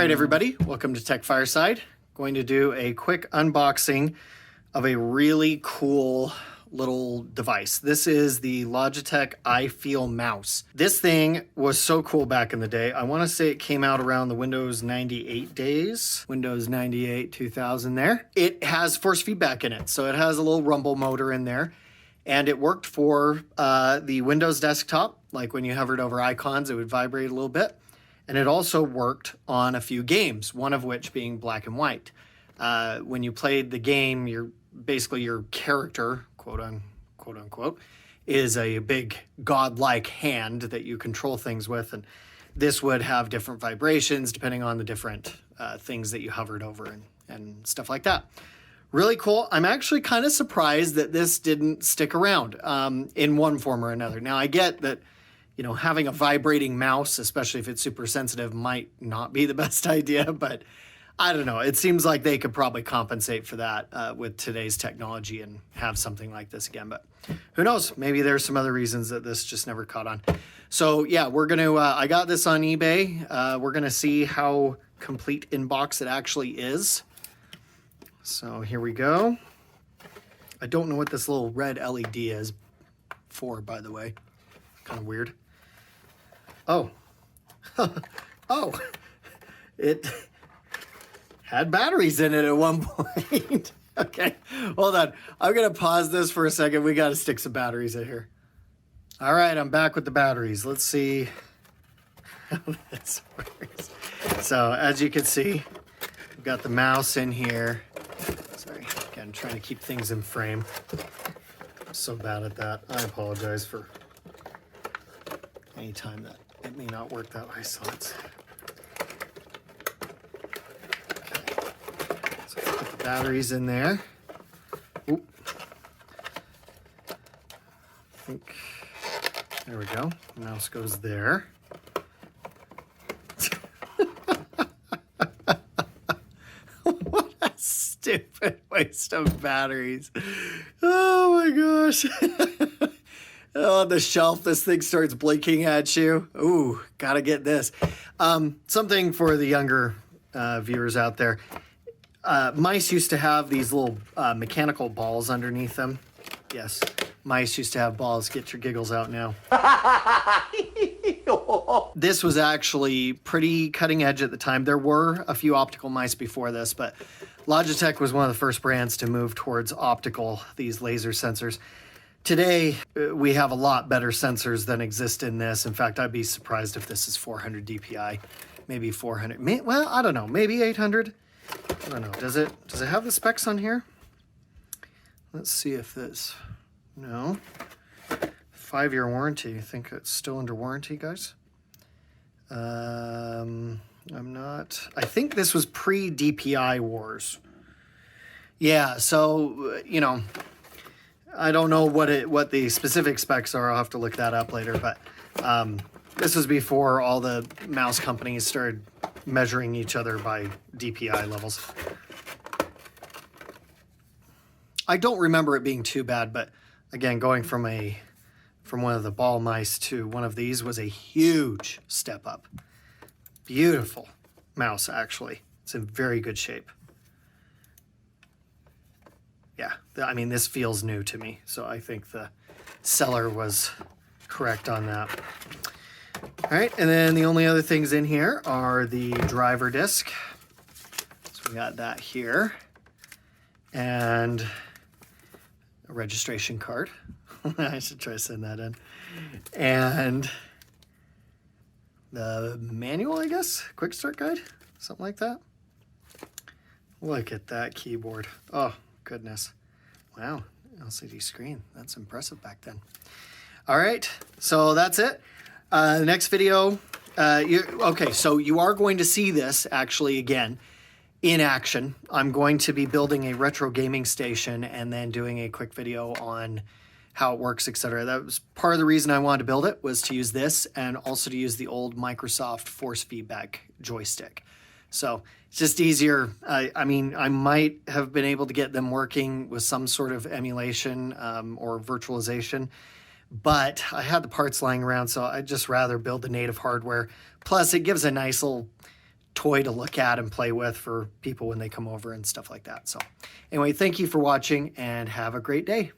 All right, everybody, welcome to Tech Fireside. Going to do a quick unboxing of a really cool little device. This is the Logitech iFeel mouse. This thing was so cool back in the day. I want to say it came out around the Windows 98 days, Windows 98, 2000 there. It has force feedback in it, so it has a little rumble motor in there, and it worked for the Windows desktop. Like when you hovered over icons, it would vibrate a little bit. And it also worked on a few games, one of which being black and white. When you played the game, basically your character, quote unquote, is a big godlike hand that you control things with. And this would have different vibrations depending on the different things that you hovered over and stuff like that. Really cool. I'm actually kind of surprised that this didn't stick around in one form or another. Now, I get that having a vibrating mouse, especially if it's super sensitive, might not be the best idea, but I don't know. It seems like they could probably compensate for that with today's technology and have something like this again, but who knows? Maybe there's some other reasons that this just never caught on. So yeah, we're going to, I got this on eBay. We're going to see how complete in box it actually is. So here we go. I don't know what this little red LED is for, by the way. Kind of weird. Oh, oh, it had batteries in it at one point. Okay, hold on. I'm going to pause this for a second. We got to stick some batteries in here. All right, I'm back with the batteries. Let's see how this works. So as you can see, we've got the mouse in here. Sorry, again, trying to keep things in frame. I'm so bad at that. I apologize for any time that it may not work that way. So let's put the batteries in there. Oop. I think there we go. The mouse goes there. What a stupid waste of batteries. Oh my gosh. On the shelf, this thing starts blinking at you. Ooh, gotta get this. Something for the younger viewers out there. Mice used to have these little mechanical balls underneath them. Yes, mice used to have balls. Get your giggles out now. This was actually pretty cutting edge at the time. There were a few optical mice before this, but Logitech was one of the first brands to move towards optical, these laser sensors. Today, we have a lot better sensors than exist in this. In fact, I'd be surprised if this is 400 DPI, maybe 400. Well, I don't know, maybe 800. I don't know. Does it have the specs on here? Let's see if this. No. 5-year warranty. I think it's still under warranty, guys. I'm not. I think this was pre-DPI wars. Yeah. So I don't know what the specific specs are. I'll have to look that up later. But this was before all the mouse companies started measuring each other by DPI levels. I don't remember it being too bad, but again, going from one of the ball mice to one of these was a huge step up. Beautiful mouse, actually. It's in very good shape. Yeah, I mean, this feels new to me, so I think the seller was correct on that. All right, and then the only other things in here are the driver disc. So we got that here, and a registration card. I should try to send that in. And the manual, I guess, quick start guide, something like that. Look at that keyboard. Oh, goodness. Wow, LCD screen. That's impressive back then. All right, so that's it. The next video, okay, so you are going to see this actually again in action. I'm going to be building a retro gaming station and then doing a quick video on how it works, etc. That was part of the reason I wanted to build it, was to use this and also to use the old Microsoft force feedback joystick. So it's just easier. I mean, I might have been able to get them working with some sort of emulation or virtualization, but I had the parts lying around, so I'd just rather build the native hardware. Plus, it gives a nice little toy to look at and play with for people when they come over and stuff like that. So anyway, thank you for watching and have a great day.